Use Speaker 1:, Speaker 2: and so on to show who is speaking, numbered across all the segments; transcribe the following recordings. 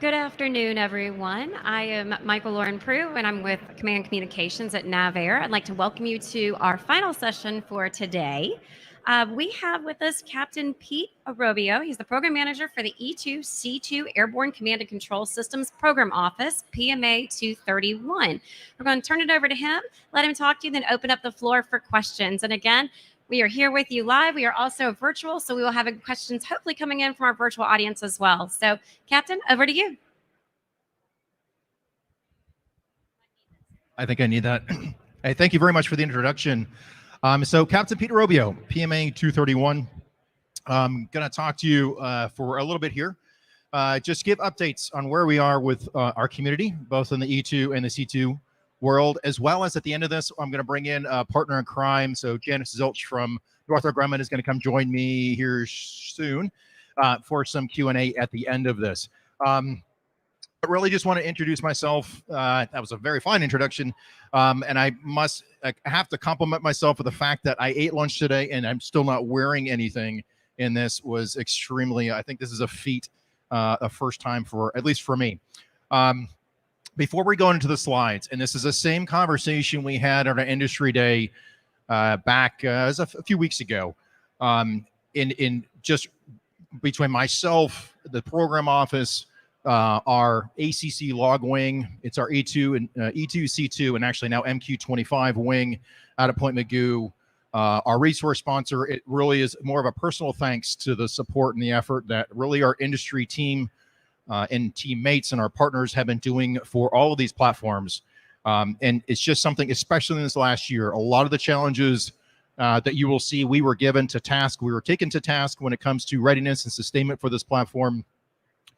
Speaker 1: Good afternoon, everyone. I am Michael Lauren Prue, and I'm with Command Communications at NavAir. I'd like to welcome you to our final session for today. We have with us Captain Pete Arrobio. He's the Program Manager for the E2C2 Airborne Command and Control Systems Program Office, PMA-231. We're going to turn it over to him, let him talk to you, then open up the floor for questions. And again, we are here with you live. We are also virtual, so we will have questions hopefully coming in from our virtual audience as well. So, Captain, over to you.
Speaker 2: I think I need that. Hey, thank you very much for the introduction. So Captain Pete Arrobio, PMA 231. I'm going to talk to you for a little bit here. Just give updates on where we are with our community, both in the E2 and the C2 world, as well as at the end of this, I'm going to bring in a partner in crime. So Janice Zilch from Northrop Grumman is going to come join me here soon for some Q&A at the end of this. I really just want to introduce myself. That was a very fine introduction. And I have to compliment myself for the fact that I ate lunch today and I'm still not wearing anything. And this was extremely, I think this is a feat, a first time for, at least for me. Before we go into the slides, and this is the same conversation we had on our industry day back a few weeks ago, in just between myself, the program office, our ACC log wing, it's our E2 and E2C2, and actually now MQ25 wing out of Point Mugu, our resource sponsor. It really is more of a personal thanks to the support and the effort that really our industry team and teammates and our partners have been doing for all of these platforms. And it's just something, especially in this last year, a lot of the challenges that you will see, we were given to task, we were taken to task when it comes to readiness and sustainment for this platform.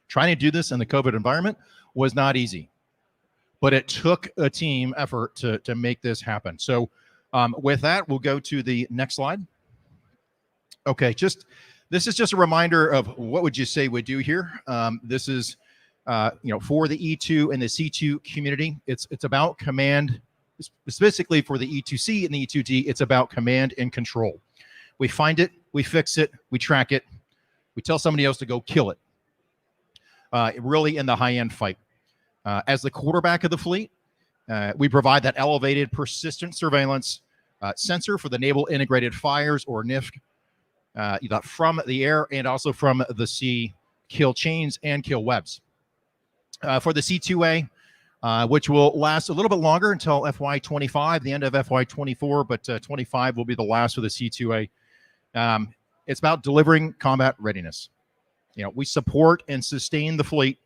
Speaker 2: Trying to do this in the COVID environment was not easy, but it took a team effort to make this happen. So with that, we'll go to the next slide. Okay, this is just a reminder of what would you say we do here. This is, for the E2 and the C2 community, it's about command, specifically for the E2C and the E2D, it's about command and control. We find it, we fix it, we track it, we tell somebody else to go kill it. Really in the high-end fight. As the quarterback of the fleet, we provide that elevated persistent surveillance sensor for the Naval Integrated Fires, or NIFC, from the air and also from the sea, kill chains and kill webs. For the C2A, which will last a little bit longer until FY25, the end of FY24, but 25 will be the last for the C2A. It's about delivering combat readiness. We support and sustain the fleet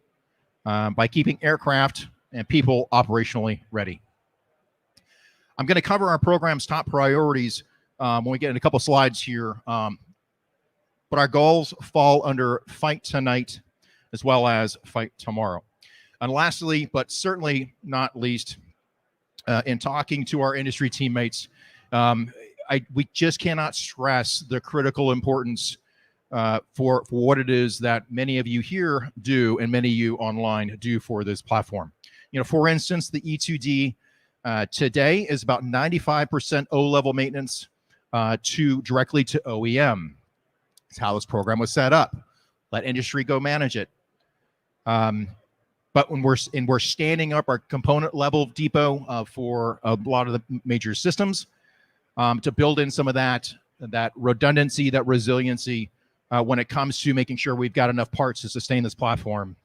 Speaker 2: by keeping aircraft and people operationally ready. I'm going to cover our program's top priorities when we get in a couple slides here. But our goals fall under fight tonight as well as fight tomorrow. And lastly, but certainly not least, in talking to our industry teammates, we just cannot stress the critical importance for what it is that many of you here do and many of you online do for this platform. For instance, the E2D today is about 95% O-level maintenance directly to OEM. It's how this program was set up. Let industry go manage it. But when we're standing up our component level depot for a lot of the major systems to build in some of that redundancy, that resiliency, when it comes to making sure we've got enough parts to sustain this platform.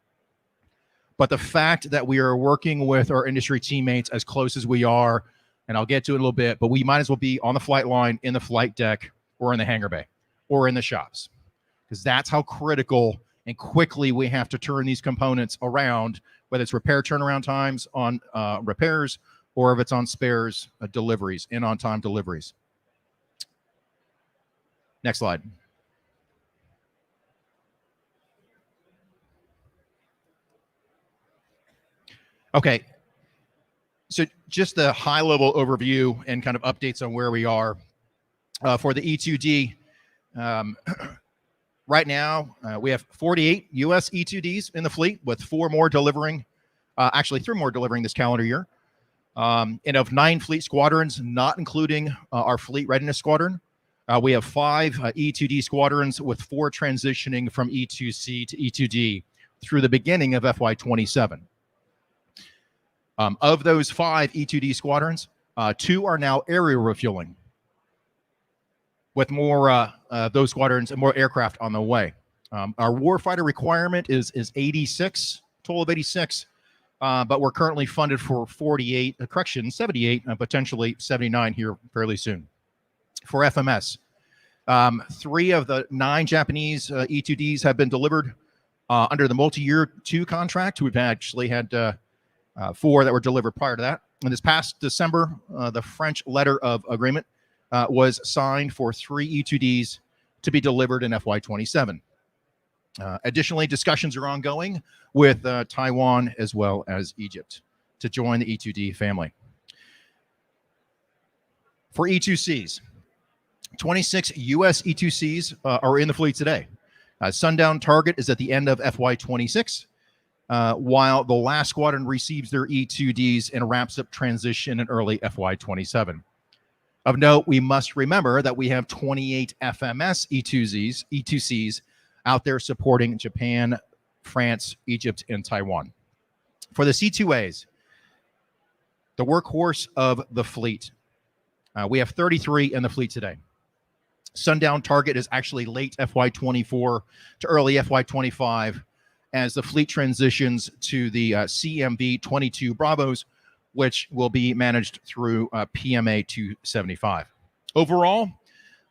Speaker 2: But the fact that we are working with our industry teammates as close as we are, and I'll get to it in a little bit, but we might as well be on the flight line, in the flight deck, or in the hangar bay, or in the shops, because that's how critical and quickly we have to turn these components around, whether it's repair turnaround times on repairs, or if it's on spares deliveries, and on-time deliveries. Next slide. Okay, so just the high-level overview and kind of updates on where we are for the E2D. Right now, we have 48 U.S. E2Ds in the fleet, with 4 more delivering, actually 3 more delivering this calendar year. And of 9 fleet squadrons, not including our fleet readiness squadron, we have 5 E2D squadrons, with 4 transitioning from E2C to E2D through the beginning of FY27. Of those 5 E-2D squadrons, 2 are now area refueling, with more those squadrons and more aircraft on the way. Our warfighter requirement is 86, total of 86, but we're currently funded for 78, potentially 79 here fairly soon. For FMS, 3 of the 9 Japanese E-2Ds have been delivered under the multi-year 2 contract. We've actually had 4 that were delivered prior to that. And this past December, the French letter of agreement was signed for 3 E-2Ds to be delivered in FY27. Additionally, discussions are ongoing with Taiwan as well as Egypt to join the E-2D family. For E-2Cs, 26 U.S. E-2Cs are in the fleet today. Sundown target is at the end of FY26, while the last squadron receives their E-2Ds and wraps up transition in early FY27. Of note, we must remember that we have 28 FMS E-2Cs out there supporting Japan, France, Egypt, and Taiwan. For the C2As, the workhorse of the fleet, we have 33 in the fleet today. Sundown target is actually late FY24 to early FY25 as the fleet transitions to the CMV-22 Bravos, which will be managed through PMA-231. Overall,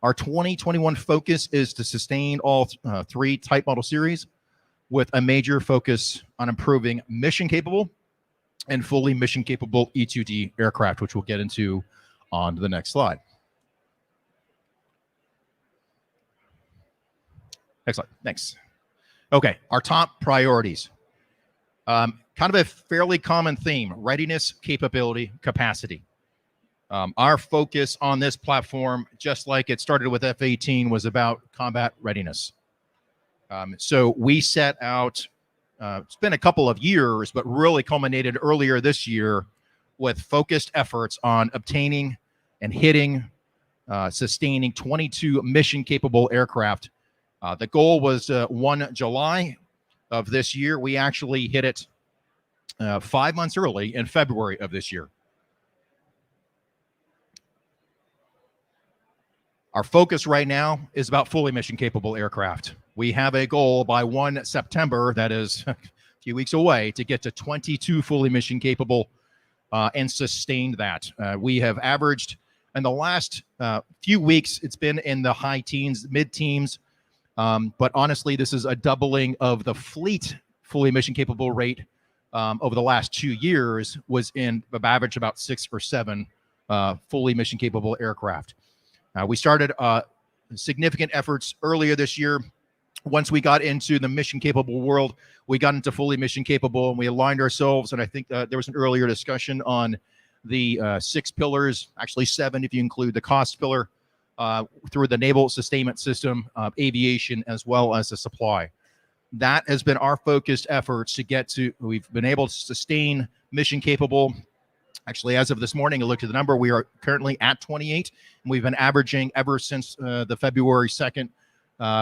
Speaker 2: our 2021 focus is to sustain all 3 type model series with a major focus on improving mission capable and fully mission capable E-2D aircraft, which we'll get into on the next slide. Next slide. Thanks. Okay, our top priorities. Kind of a fairly common theme: readiness, capability, capacity. Our focus on this platform, just like it started with F-18, was about combat readiness. So we set out, it's been a couple of years, but really culminated earlier this year with focused efforts on obtaining and hitting, sustaining 22 mission-capable aircraft. The goal was 1 July of this year. We actually hit it 5 months early in February of this year. Our focus right now is about fully mission-capable aircraft. We have a goal by 1 September, that is a few weeks away, to get to 22 fully mission-capable and sustain that. We have averaged, in the last few weeks, it's been in the high teens, mid-teens, but honestly, this is a doubling of the fleet fully mission-capable rate over the last 2 years, was in the average about 6 or 7 fully mission-capable aircraft. We started significant efforts earlier this year. Once we got into the mission-capable world, we got into fully mission-capable, and we aligned ourselves. And I think there was an earlier discussion on the 6 pillars, actually 7 if you include the cost pillar, through the naval sustainment system, aviation, as well as the supply. That has been our focused efforts to get to. We've been able to sustain mission-capable. Actually, as of this morning, I looked at the number. We are currently at 28, and we've been averaging ever since the February 2nd,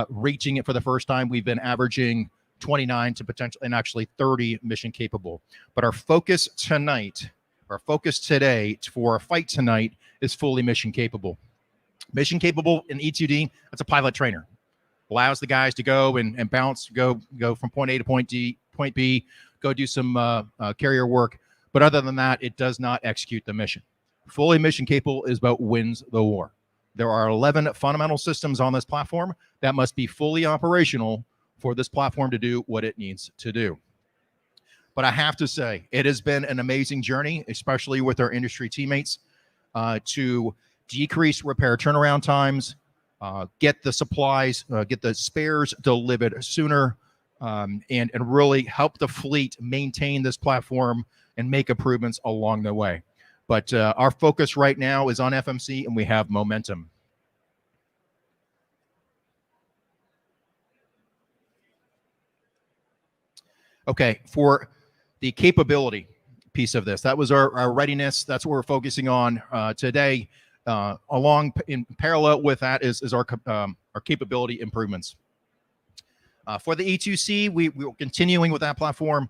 Speaker 2: reaching it for the first time. We've been averaging 29 to potential and actually 30 mission capable. But our focus tonight, our focus today for our fight tonight is fully mission capable. Mission capable in E-2D, that's a pilot trainer. Allows the guys to go and bounce, go from point A to point B, go do some carrier work. But other than that, it does not execute the mission. Fully mission capable is about wins the war. There are 11 fundamental systems on this platform that must be fully operational for this platform to do what it needs to do. But I have to say, it has been an amazing journey, especially with our industry teammates, to decrease repair turnaround times, get the supplies, get the spares delivered sooner, and really help the fleet maintain this platform and make improvements along the way. But our focus right now is on FMC, and we have momentum. Okay, for the capability piece of this, that was our readiness. That's what we're focusing on today. Along in parallel with that is our capability improvements. For the E2C, we're continuing with that platform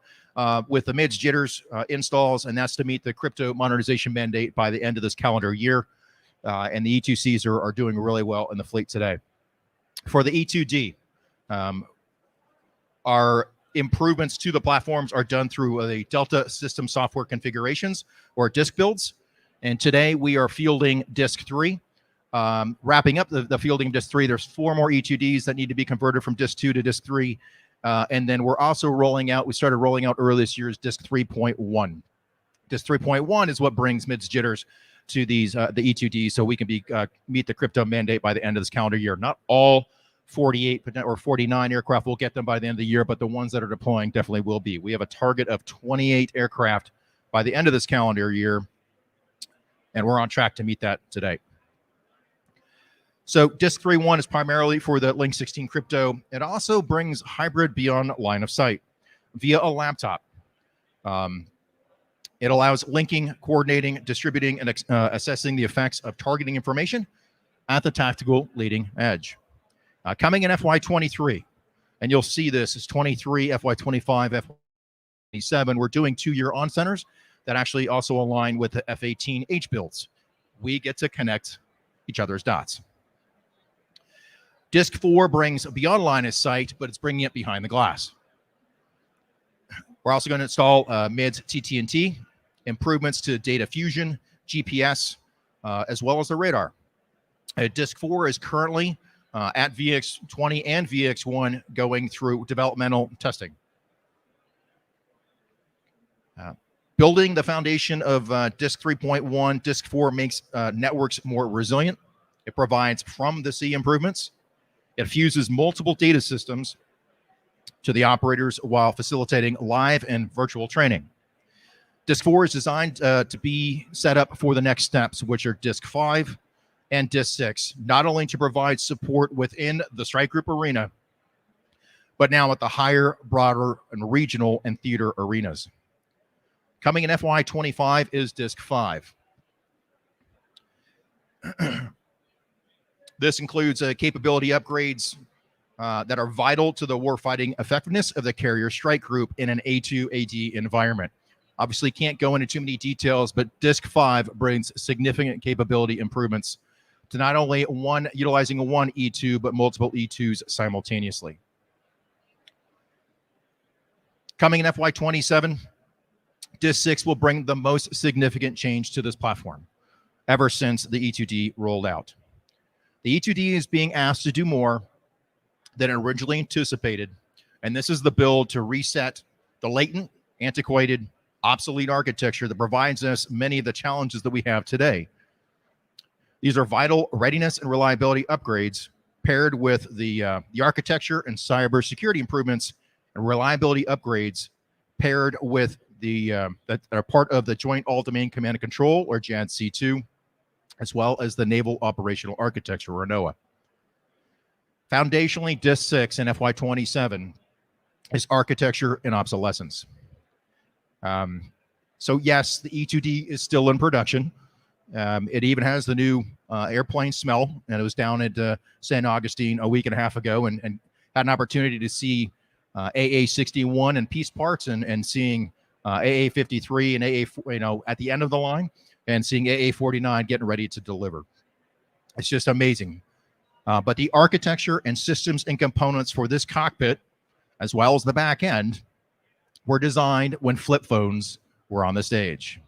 Speaker 2: with the MIDS jitters installs, and that's to meet the crypto modernization mandate by the end of this calendar year. And the E2Cs are doing really well in the fleet today. For the E2D, our improvements to the platforms are done through the Delta system software configurations or disk builds. And today we are fielding disk 3. Wrapping up the fielding of disk 3, there's 4 more E2Ds that need to be converted from disk 2 to disk 3. And then we're also we started rolling out earlier this year's disk 3.1. Disk 3.1 is what brings MIDS jitters to these the E2Ds, so we can meet the crypto mandate by the end of this calendar year. Not all 48 or 49 aircraft will get them by the end of the year, but the ones that are deploying definitely will be. We have a target of 28 aircraft by the end of this calendar year, and we're on track to meet that today. So disk 3.1 is primarily for the Link 16 crypto. It also brings hybrid beyond line of sight via a laptop. It allows linking, coordinating, distributing, and assessing the effects of targeting information at the tactical leading edge. Coming in FY23, and you'll see this is 23, FY25, FY27. We're doing 2-year on centers that actually also align with the F-18H builds. We get to connect each other's dots. Disk 4 brings beyond line of sight, but it's bringing it behind the glass. We're also going to install MIDS TT&T, improvements to data fusion, GPS, as well as the radar. Disk 4 is currently at VX20 and VX1 going through developmental testing. Building the foundation of Disk 3.1, Disk 4 makes networks more resilient. It provides from-the-sea improvements. It fuses multiple data systems to the operators while facilitating live and virtual training. Disk 4 is designed to be set up for the next steps, which are Disk 5 and Disk 6, not only to provide support within the strike group arena, but now at the higher, broader, and regional and theater arenas. Coming in FY25 is Disk 5. This includes capability upgrades that are vital to the warfighting effectiveness of the carrier strike group in an A2AD environment. Obviously, can't go into too many details, but Disk 5 brings significant capability improvements to not only utilizing one E2, but multiple E2s simultaneously. Coming in FY27, Disk 6 will bring the most significant change to this platform ever since the E2D rolled out. The E2D is being asked to do more than originally anticipated, and this is the build to reset the latent, antiquated, obsolete architecture that provides us many of the challenges that we have today. These are vital readiness and reliability upgrades paired with the architecture and cybersecurity improvements and reliability upgrades paired with that are part of the Joint All-Domain Command and Control, or JADC2, as well as the Naval Operational Architecture, or NOAA. Foundationally, Disk 6 in FY27 is architecture and obsolescence. So yes, the E2D is still in production. It even has the new airplane smell, and it was down at San Augustine a week and a half ago, and had an opportunity to see AA61 and piece parts, and seeing AA53 and AA, at the end of the line, and seeing AA49 getting ready to deliver. It's just amazing. But the architecture and systems and components for this cockpit, as well as the back end, were designed when flip phones were on the stage.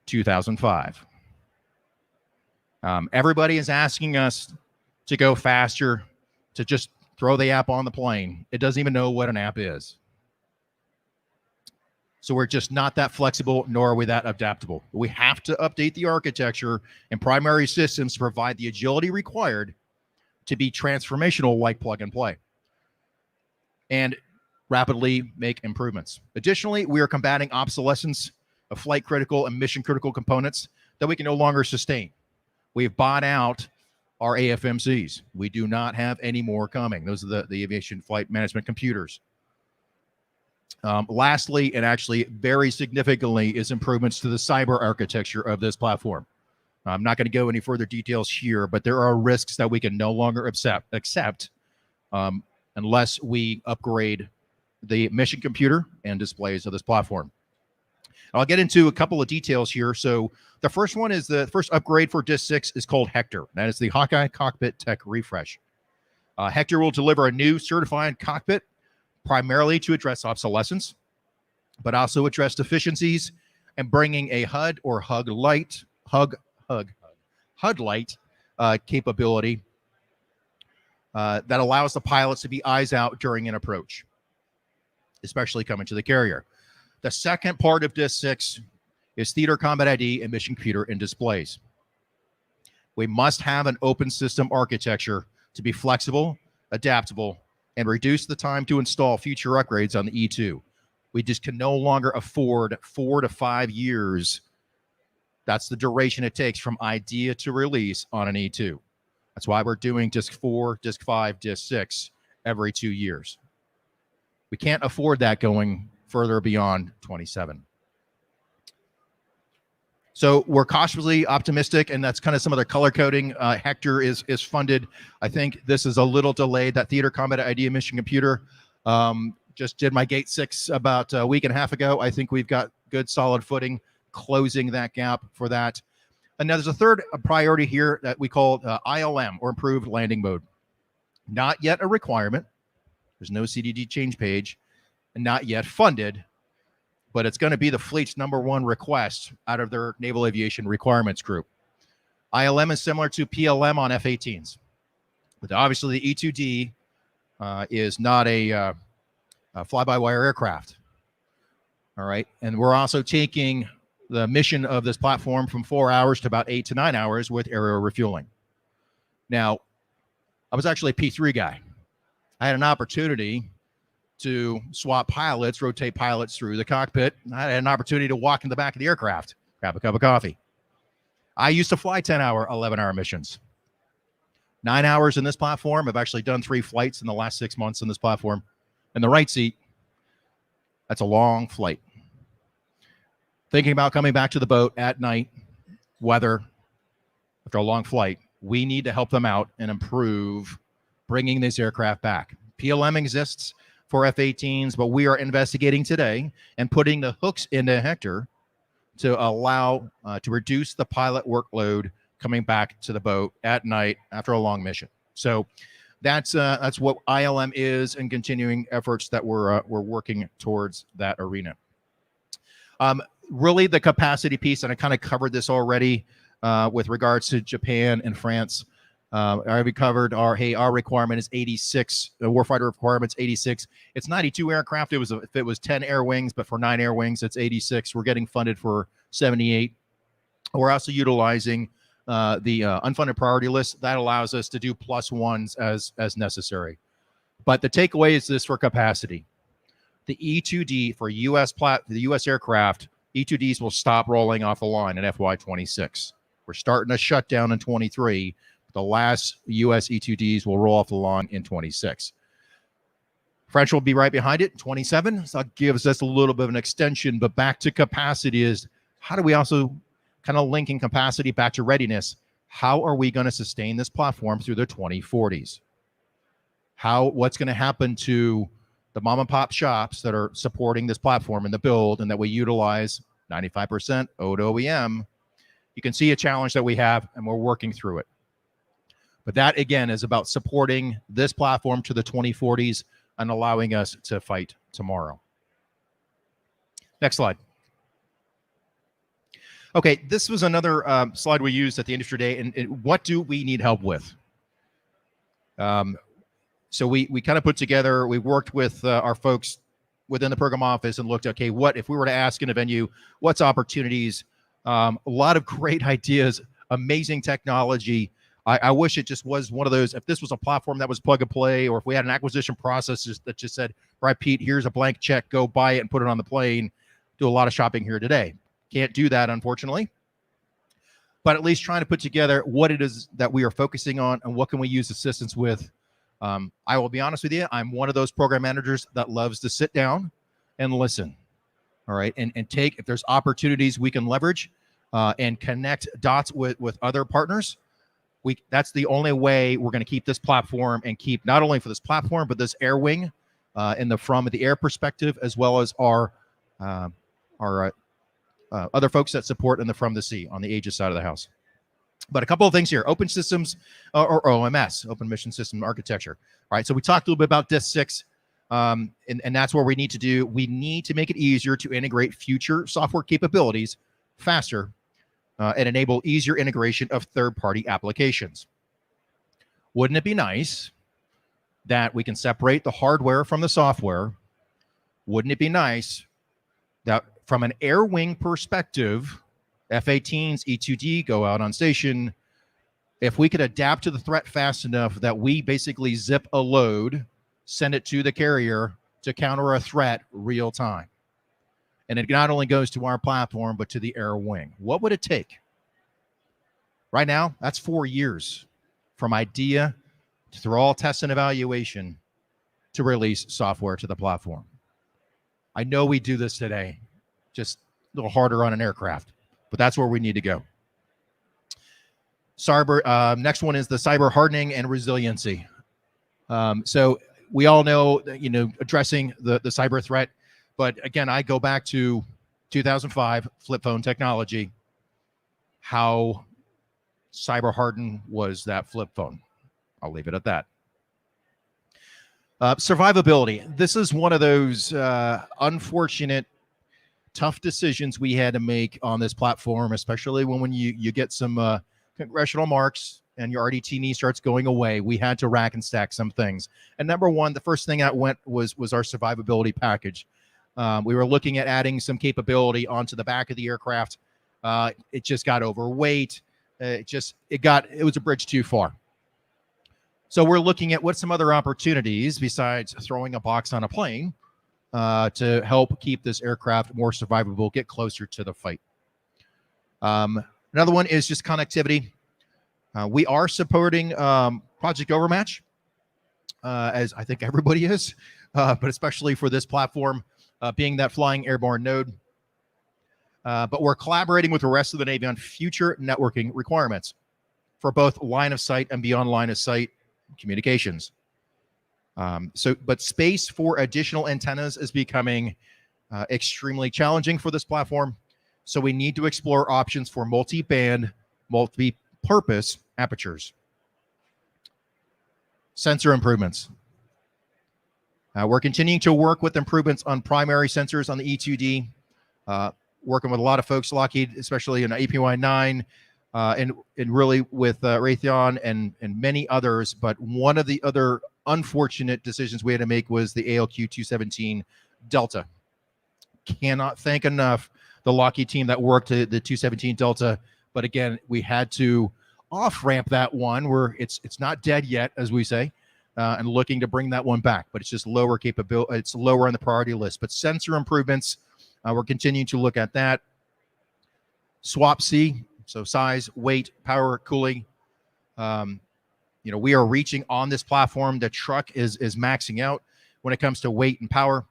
Speaker 2: 2005. Everybody is asking us to go faster, to just throw the app on the plane. It doesn't even know what an app is. So we're just not that flexible, nor are we that adaptable. We have to update the architecture and primary systems to provide the agility required to be transformational, like plug and play, and rapidly make improvements. Additionally, we are combating obsolescence of flight critical and mission critical components that we can no longer sustain. We've bought out our AFMCs. We do not have any more coming. Those are the aviation flight management computers. Lastly, and actually very significantly, is improvements to the cyber architecture of this platform. I'm not going to go any further details here, but there are risks that we can no longer accept unless we upgrade the mission computer and displays of this platform. I'll get into a couple of details here. So the first one is the first upgrade for Disk 6 is called Hector. That is the Hawkeye Cockpit Tech Refresh. Hector will deliver a new certified cockpit primarily to address obsolescence, but also address deficiencies and bringing a HUD or HUD light capability that allows the pilots to be eyes out during an approach, especially coming to the carrier. The second part of Disk 6 is Theater Combat ID and Mission Computer and Displays. We must have an open system architecture to be flexible, adaptable, and reduce the time to install future upgrades on the E2. We just can no longer afford 4 to 5 years. That's the duration it takes from idea to release on an E2. That's why we're doing Disk 4, Disk 5, Disk 6 every 2 years. We can't afford that going further beyond 27. So we're cautiously optimistic, and that's kind of some of the color coding. Hector is funded. I think this is a little delayed. That Theater Combat ID Mission Computer just did my Gate 6 about a week and a half ago. I think we've got good solid footing closing that gap for that. And now there's a third priority here that we call ILM, or Improved Landing Mode. Not yet a requirement. There's no CDD change page, and not yet funded, but it's going to be the fleet's #1 request out of their Naval Aviation Requirements Group. ILM is similar to PLM on F-18s, but obviously the E-2D is not a fly-by-wire aircraft. All right, and we're also taking the mission of this platform from 4 hours to about 8 to 9 hours with aerial refueling. Now, I was actually a P3 guy. I had an opportunity to swap pilots, rotate pilots through the cockpit. I had an opportunity to walk in the back of the aircraft, grab a cup of coffee. I used to fly 10-hour, 11-hour missions. 9 hours in this platform. I've actually done 3 flights in the last 6 months in this platform. In the right seat, that's a long flight. Thinking about coming back to the boat at night, weather, after a long flight, we need to help them out and improve bringing this aircraft back. PLM exists for F-18s, but we are investigating today and putting the hooks into Hector to allow to reduce the pilot workload coming back to the boat at night after a long mission. So that's what ILM is, and continuing efforts that we're working towards that arena. Really, the capacity piece, and I kind of covered this already with regards to Japan and France. I already covered our requirement is 86. The warfighter requirement's 86. It's 92 aircraft. If it was 10 air wings, but for 9 air wings, it's 86. We're getting funded for 78. We're also utilizing the unfunded priority list. That allows us to do +1s as necessary. But the takeaway is this for capacity. The E-2D for the U.S. aircraft, E-2Ds will stop rolling off the line in FY26. We're starting a shutdown in 23. The last U.S. E-2Ds will roll off the line in 26. French will be right behind it in 27. So that gives us a little bit of an extension. But back to capacity is, how do we also kind of linking capacity back to readiness? How are we going to sustain this platform through the 2040s? What's going to happen to the mom and pop shops that are supporting this platform in the build and that we utilize 95% owed OEM? You can see a challenge that we have, and we're working through it. But that, again, is about supporting this platform to the 2040s and allowing us to fight tomorrow. Next slide. Okay, this was another slide we used at the Industry Day, and what do we need help with? So we kind of put together, we worked with our folks within the program office and looked, okay, what if we were to ask in a venue, what's opportunities? A lot of great ideas, amazing technology. I wish it just was one of those, if this was a platform that was plug and play, or if we had an acquisition process that just said, right, Pete, here's a blank check, go buy it and put it on the plane. Do a lot of shopping here today. Can't do that, unfortunately. But at least trying to put together what it is that we are focusing on and what can we use assistance with. I will be honest with you, I'm one of those program managers that loves to sit down and listen. All right, and take, if there's opportunities we can leverage and connect dots with other partners, That's the only way we're going to keep this platform and keep not only for this platform, but this air wing in the from the air perspective, as well as our other folks that support in the from the sea on the Aegis side of the house. But a couple of things here: open systems or OMS, open mission system architecture. All right, so we talked a little bit about Disk 6, and that's where we need to do. We need to make it easier to integrate future software capabilities faster and enable easier integration of third-party applications. Wouldn't it be nice that we can separate the hardware from the software? Wouldn't it be nice that from an air wing perspective, F-18s, E-2D go out on station, if we could adapt to the threat fast enough that we basically zip a load, send it to the carrier to counter a threat real time? And it not only goes to our platform, but to the air wing. What would it take? Right now, that's 4 years from idea to through all tests and evaluation to release software to the platform. I know we do this today, just a little harder on an aircraft, but that's where we need to go. Cyber, next one is the cyber hardening and resiliency. So we all know, addressing the cyber threat. But again, I go back to 2005 flip phone technology, how cyber hardened was that flip phone. I'll leave it at that. Survivability. This is one of those unfortunate, tough decisions we had to make on this platform, especially when you get some congressional marks and your RDT&E starts going away. We had to rack and stack some things. And number one, the first thing that went was our survivability package. We were looking at adding some capability onto the back of the aircraft. It just got overweight. It was a bridge too far. So we're looking at what some other opportunities besides throwing a box on a plane to help keep this aircraft more survivable, get closer to the fight. Another one is just connectivity. We are supporting Project Overmatch, as I think everybody is, but especially for this platform, being that flying airborne node. But we're collaborating with the rest of the Navy on future networking requirements for both line of sight and beyond line of sight communications. But space for additional antennas is becoming extremely challenging for this platform. So we need to explore options for multi-band, multi-purpose apertures. Sensor improvements. We're continuing to work with improvements on primary sensors on the E-2D, working with a lot of folks, Lockheed, especially in APY-9, and really with Raytheon and many others. But one of the other unfortunate decisions we had to make was the ALQ-217 Delta. Cannot thank enough the Lockheed team that worked the 217 Delta. But again, we had to off-ramp that one where it's not dead yet, as we say, and looking to bring that one back. But it's just lower capability. It's lower on the priority list. But sensor improvements, we're continuing to look at that. SWaP-C, so size, weight, power, cooling. We are reaching on this platform. The truck is maxing out when it comes to weight and power.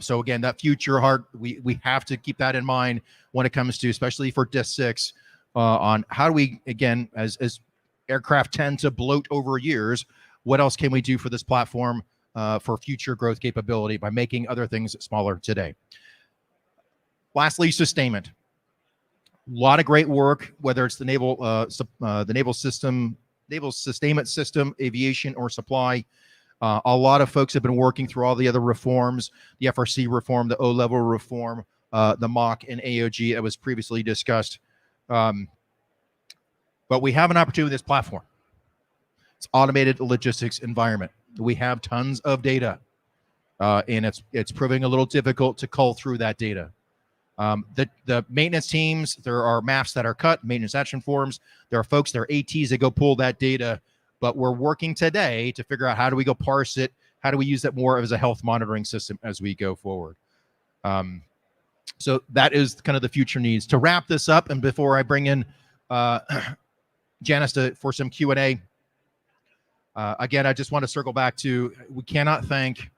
Speaker 2: So again, that future we have to keep that in mind when it comes to, especially for Disk 6, on how do we, again, as aircraft tend to bloat over years, what else can we do for this platform for future growth capability by making other things smaller today? Lastly, sustainment. A lot of great work, whether it's the naval sustainment system, aviation, or supply. A lot of folks have been working through all the other reforms, the FRC reform, the O-level reform, the MOC and AOG that was previously discussed. But we have an opportunity with this platform. It's automated logistics environment. We have tons of data, and it's proving a little difficult to cull through that data. The maintenance teams, there are maps that are cut, maintenance action forms. There are folks, there are ATs that go pull that data. But we're working today to figure out how do we go parse it? How do we use that more as a health monitoring system as we go forward? So that is kind of the future needs. To wrap this up, and before I bring in Janice for some Q&A, again, I just want to circle back to, we cannot thank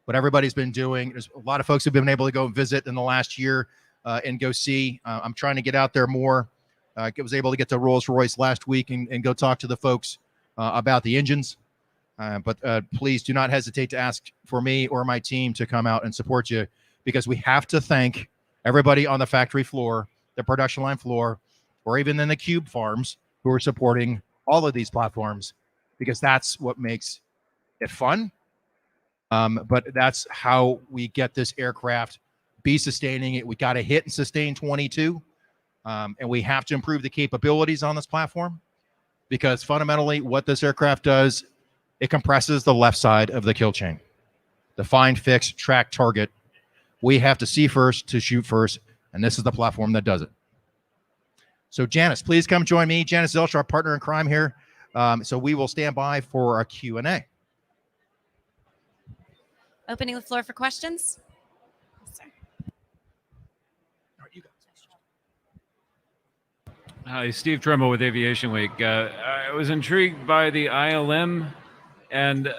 Speaker 2: what everybody's been doing. There's a lot of folks who've been able to go visit in the last year and go see. I'm trying to get out there more. I was able to get to Rolls-Royce last week and go talk to the folks about the engines. But please do not hesitate to ask for me or my team to come out and support you, because we have to thank everybody on the factory floor, the production line floor, or even in the cube farms who are supporting all of these platforms, because that's what makes it fun. But that's how we get this aircraft be sustaining it. We got to hit and sustain 22. And we have to improve the capabilities on this platform, because fundamentally what this aircraft does, it compresses the left side of the kill chain. The find, fix, track, target. We have to see first to shoot first, and this is the platform that does it. So Janice, please come join me. Janice Zilch, our partner in crime here. So we will stand by for a Q&A.
Speaker 1: Opening the floor for questions. Yes, sir.
Speaker 2: All right, you guys.
Speaker 3: Hi, Steve Trumbo with Aviation Week. I was intrigued by the ILM, and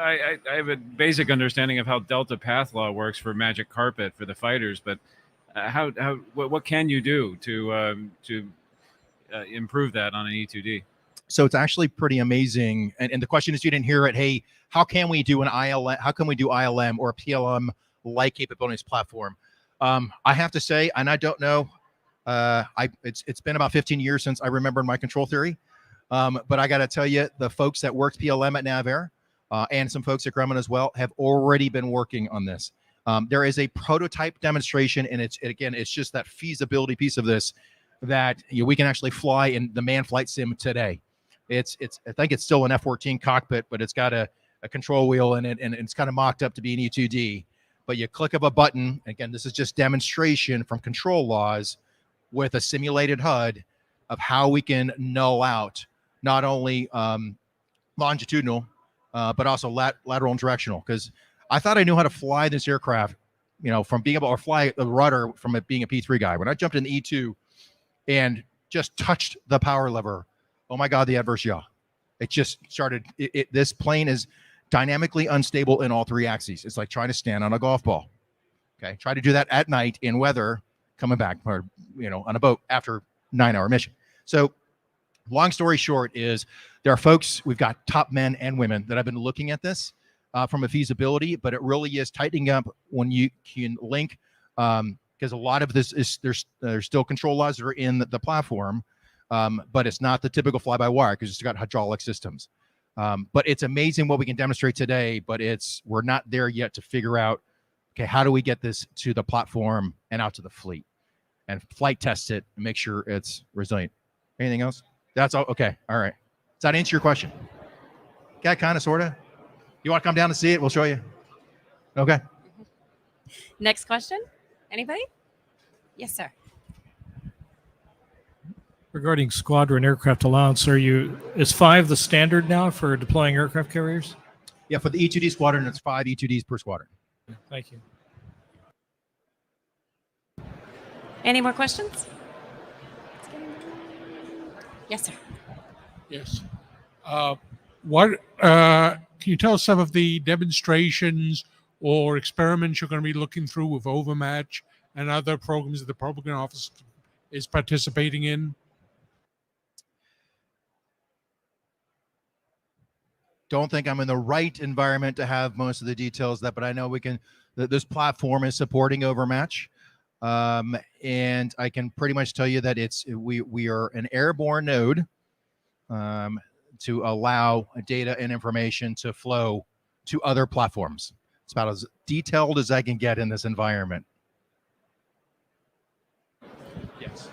Speaker 3: I have a basic understanding of how Delta Path Law works for Magic Carpet for the fighters, but what can you do to improve that on an E2D?
Speaker 2: So it's actually pretty amazing. And the question is, you didn't hear it. Hey, how can we do an ILM? How can we do ILM or a PLM like capabilities platform? I have to say, and I don't know, it's been about 15 years since I remembered my control theory. But I got to tell you, the folks that worked PLM at NavAir and some folks at Grumman as well have already been working on this. There is a prototype demonstration, and it's just that feasibility piece of this that we can actually fly in the manned flight sim today. I think it's still an F-14 cockpit, but it's got a control wheel in it, and it's kind of mocked up to be an E2D. But you click of a button. Again, this is just demonstration from control laws with a simulated HUD of how we can null out not only longitudinal, but also lateral and directional. Because I thought I knew how to fly this aircraft, from being able to fly the rudder from it being a P3 guy. When I jumped in the E2 and just touched the power lever, oh my God, the adverse yaw. It just started. This plane is dynamically unstable in all three axes. It's like trying to stand on a golf ball. Okay, try to do that at night in weather, coming back, or on a boat after 9-hour mission. So, long story short is there are folks. We've got top men and women that have been looking at this from a feasibility, but it really is tightening up when you can link, because a lot of this is there's still control laws that are in the platform. But it's not the typical fly-by-wire because it's got hydraulic systems. But it's amazing what we can demonstrate today, but we're not there yet to figure out, okay, how do we get this to the platform and out to the fleet and flight test it and make sure it's resilient. Anything else? That's all. Okay. All right. Does that answer your question? Yeah, kind of, sort of. You want to come down and see it? We'll show you. Okay.
Speaker 1: Next question. Anybody? Yes, sir.
Speaker 4: Regarding squadron aircraft allowance, is 5 the standard now for deploying aircraft carriers?
Speaker 2: Yeah, for the E2D squadron, it's 5 E2Ds per squadron.
Speaker 4: Thank you.
Speaker 1: Any more questions? Yes, sir.
Speaker 5: Yes. Can you tell us some of the demonstrations or experiments you're going to be looking through with Overmatch and other programs that the Republican office is participating in?
Speaker 2: Don't think I'm in the right environment to have most of the details but I know this platform is supporting Overmatch. And I can pretty much tell you that we are an airborne node to allow data and information to flow to other platforms. It's about as detailed as I can get in this environment. Yes.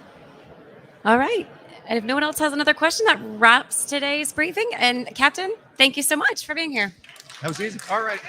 Speaker 1: All right. And if no one else has another question, that wraps today's briefing. And Captain, thank you so much for being here.
Speaker 2: That was easy. All right.